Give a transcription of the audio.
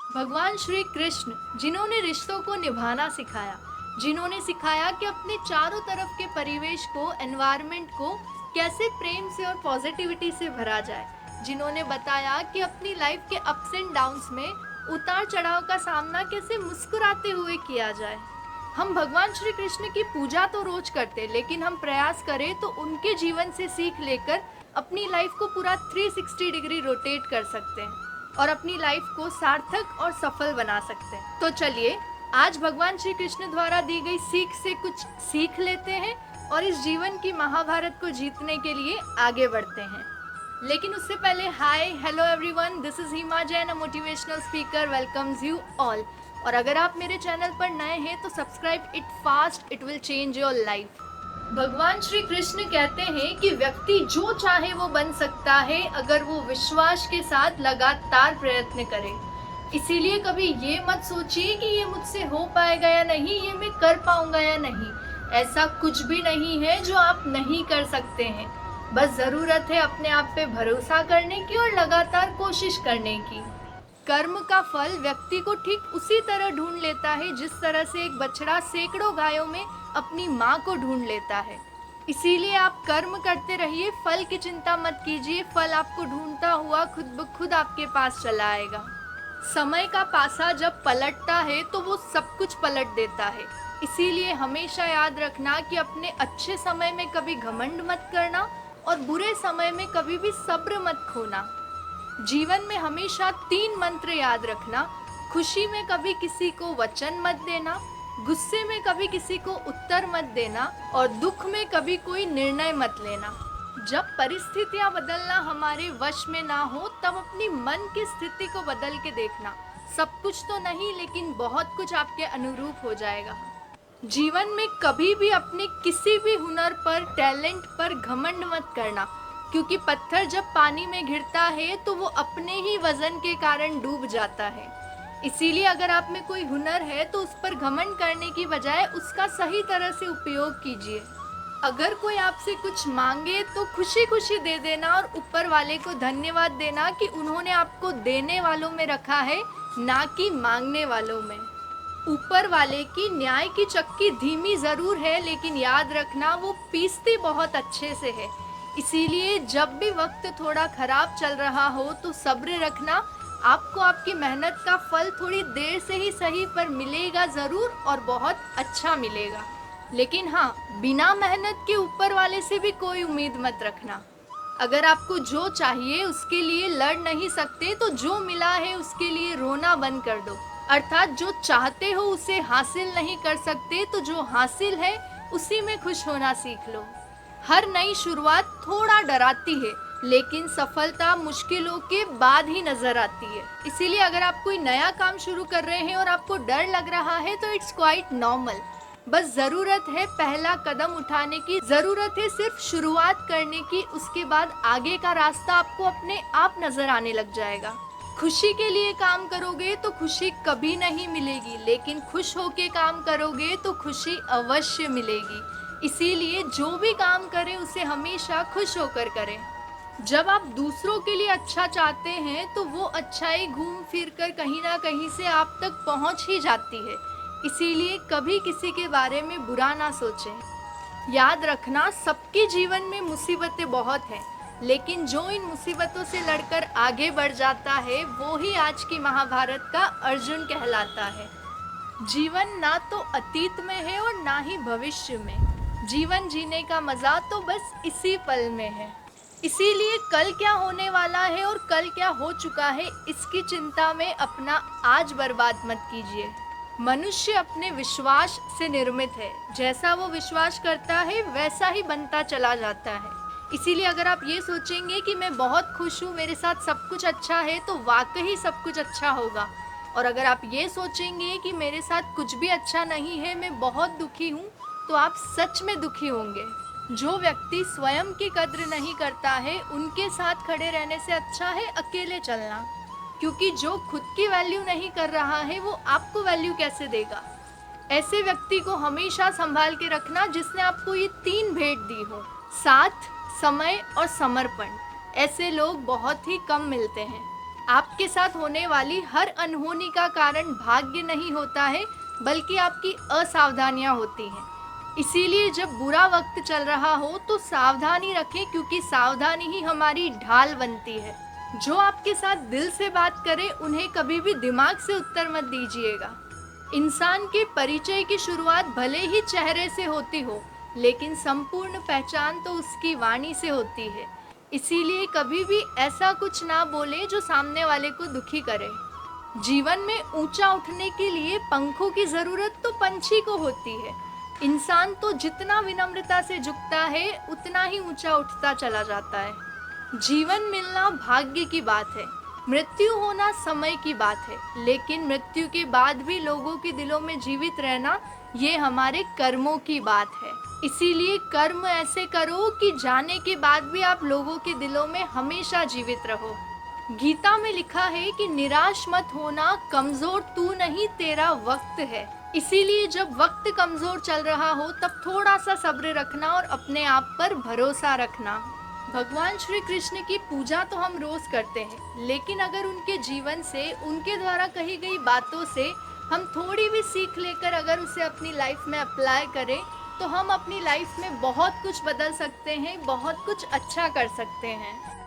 भगवान श्री कृष्ण जिन्होंने रिश्तों को निभाना सिखाया, जिन्होंने सिखाया कि अपने चारों तरफ के परिवेश को, एनवायरनमेंट को कैसे प्रेम से और पॉजिटिविटी से भरा जाए, जिन्होंने बताया कि अपनी लाइफ के अप्स एंड डाउन्स में उतार चढ़ाव का सामना कैसे मुस्कुराते हुए किया जाए। हम भगवान श्री कृष्ण की पूजा तो रोज करते, लेकिन हम प्रयास करें तो उनके जीवन से सीख लेकर अपनी लाइफ को पूरा 360 डिग्री रोटेट कर सकते हैं और अपनी लाइफ को सार्थक और सफल बना सकते हैं। तो चलिए आज भगवान श्री कृष्ण द्वारा दी गई सीख से कुछ सीख लेते हैं और इस जीवन की महाभारत को जीतने के लिए आगे बढ़ते हैं। लेकिन उससे पहले hi hello everyone, this is Hima Jain, a motivational speaker welcomes you all. और अगर आप मेरे चैनल पर नए हैं तो subscribe it fast, it will change your life. भगवान श्री कृष्ण कहते हैं कि व्यक्ति जो चाहे वो बन सकता है अगर वो विश्वास के साथ लगातार प्रयत्न करे। इसीलिए कभी ये मत सोचिए कि ये मुझसे हो पाएगा या नहीं, ये मैं कर पाऊंगा या नहीं। ऐसा कुछ भी नहीं है जो आप नहीं कर सकते हैं। बस जरूरत है अपने आप पे भरोसा करने की और लगातार कोशिश करने की। कर्म का फल व्यक्ति को ठीक उसी तरह ढूंढ लेता है जिस तरह से एक बछड़ा सैकड़ों गायों में अपनी माँ को ढूंढ लेता है। इसीलिए आप कर्म करते रहिए, फल की चिंता मत कीजिए। फल आपको ढूंढता हुआ खुद ब खुद आपके पास चला आएगा। समय का पासा जब पलटता है तो वो सब कुछ पलट देता है। इसीलिए हमेशा याद रखना कि अपने अच्छे समय में कभी घमंड मत करना और बुरे समय में कभी भी सब्र मत खोना। जीवन में हमेशा 3 मंत्र याद रखना। खुशी में कभी किसी को वचन मत देना, गुस्से में कभी किसी को उत्तर मत देना और दुख में कभी कोई निर्णय मत लेना। जब परिस्थितियां बदलना हमारे वश में ना हो तब अपनी मन की स्थिति को बदल के देखना। सब कुछ तो नहीं, लेकिन बहुत कुछ आपके अनुरूप हो जाएगा। जीवन में कभी भी अपने किसी भी हुनर पर, टैलेंट पर घमंड मत करना, क्योंकि पत्थर जब पानी में गिरता है तो वो अपने ही वजन के कारण डूब जाता है। इसीलिए अगर आप में कोई हुनर है तो उस पर घमंड करने की बजाय उसका सही तरह से उपयोग कीजिए। अगर कोई आपसे कुछ मांगे तो खुशी खुशी दे देना और ऊपर वाले को धन्यवाद देना कि उन्होंने आपको देने वालों में रखा है, ना कि मांगने वालों में। ऊपर वाले की न्याय की चक्की धीमी जरूर है, लेकिन याद रखना वो पीसती बहुत अच्छे से है। इसीलिए जब भी वक्त थोड़ा खराब चल रहा हो तो सब्र रखना। आपको आपकी मेहनत का फल थोड़ी देर से ही सही पर मिलेगा जरूर, और बहुत अच्छा मिलेगा। लेकिन हाँ, बिना मेहनत के ऊपर वाले से भी कोई उम्मीद मत रखना। अगर आपको जो चाहिए उसके लिए लड़ नहीं सकते तो जो मिला है उसके लिए रोना बंद कर दो। अर्थात जो चाहते हो उसे हासिल नहीं कर सकते तो जो हासिल है उसी में खुश होना सीख लो। हर नई शुरुआत थोड़ा डराती है, लेकिन सफलता मुश्किलों के बाद ही नजर आती है। इसीलिए अगर आप कोई नया काम शुरू कर रहे हैं और आपको डर लग रहा है तो इट्स क्वाइट नॉर्मल। बस जरूरत है पहला कदम उठाने की, जरूरत है सिर्फ शुरुआत करने की। उसके बाद आगे का रास्ता आपको अपने आप नजर आने लग जाएगा। खुशी के लिए काम करोगे तो खुशी कभी नहीं मिलेगी, लेकिन खुश होके काम करोगे तो खुशी अवश्य मिलेगी। इसीलिए जो भी काम करें उसे हमेशा खुश होकर करें। जब आप दूसरों के लिए अच्छा चाहते हैं तो वो अच्छाई घूम फिर कर कहीं ना कहीं से आप तक पहुंच ही जाती है। इसीलिए कभी किसी के बारे में बुरा ना सोचें। याद रखना, सबके जीवन में मुसीबतें बहुत हैं, लेकिन जो इन मुसीबतों से लड़कर आगे बढ़ जाता है वो ही आज की महाभारत का अर्जुन कहलाता है। जीवन ना तो अतीत में है और ना ही भविष्य में। जीवन जीने का मजा तो बस इसी पल में है। इसीलिए कल क्या होने वाला है और कल क्या हो चुका है इसकी चिंता में अपना आज बर्बाद मत कीजिए। मनुष्य अपने विश्वास से निर्मित है। जैसा वो विश्वास करता है वैसा ही बनता चला जाता है। इसीलिए अगर आप ये सोचेंगे कि मैं बहुत खुश हूँ, मेरे साथ सब कुछ अच्छा है, तो वाकई सब कुछ अच्छा होगा। और अगर आप ये सोचेंगे कि मेरे साथ कुछ भी अच्छा नहीं है, मैं बहुत दुखी हूँ, तो आप सच में दुखी होंगे। जो व्यक्ति स्वयं की कद्र नहीं करता है उनके साथ खड़े रहने से अच्छा है अकेले चलना, क्योंकि जो खुद की वैल्यू नहीं कर रहा है वो आपको वैल्यू कैसे देगा। ऐसे व्यक्ति को हमेशा संभाल के रखना जिसने आपको ये 3 भेंट दी हो: साथ, समय और समर्पण। ऐसे लोग बहुत ही कम मिलते हैं। आपके साथ होने वाली हर अनहोनी का कारण भाग्य नहीं होता है, बल्कि आपकी असावधानियां होती हैं। इसीलिए जब बुरा वक्त चल रहा हो तो सावधानी रखें, क्योंकि सावधानी ही हमारी ढाल बनती है। जो आपके साथ दिल से बात करे उन्हें कभी भी दिमाग से उत्तर मत दीजिएगा। इंसान के परिचय की शुरुआत भले ही चेहरे से होती हो, लेकिन संपूर्ण पहचान तो उसकी वाणी से होती है। इसीलिए कभी भी ऐसा कुछ ना बोले जो सामने वाले को दुखी करे। जीवन में ऊंचा उठने के लिए पंखों की जरूरत तो पंछी को होती है। इंसान तो जितना विनम्रता से झुकता है उतना ही ऊंचा उठता चला जाता है। जीवन मिलना भाग्य की बात है, मृत्यु होना समय की बात है, लेकिन मृत्यु के बाद भी लोगों के दिलों में जीवित रहना ये हमारे कर्मों की बात है। इसीलिए कर्म ऐसे करो कि जाने के बाद भी आप लोगों के दिलों में हमेशा जीवित रहो। गीता में लिखा है कि निराश मत होना, कमजोर तू नहीं तेरा वक्त है। इसीलिए जब वक्त कमजोर चल रहा हो तब थोड़ा सा सब्र रखना और अपने आप पर भरोसा रखना। भगवान श्री कृष्ण की पूजा तो हम रोज करते हैं, लेकिन अगर उनके जीवन से, उनके द्वारा कही गई बातों से हम थोड़ी भी सीख लेकर अगर उसे अपनी लाइफ में अप्लाई करें तो हम अपनी लाइफ में बहुत कुछ बदल सकते हैं, बहुत कुछ अच्छा कर सकते हैं।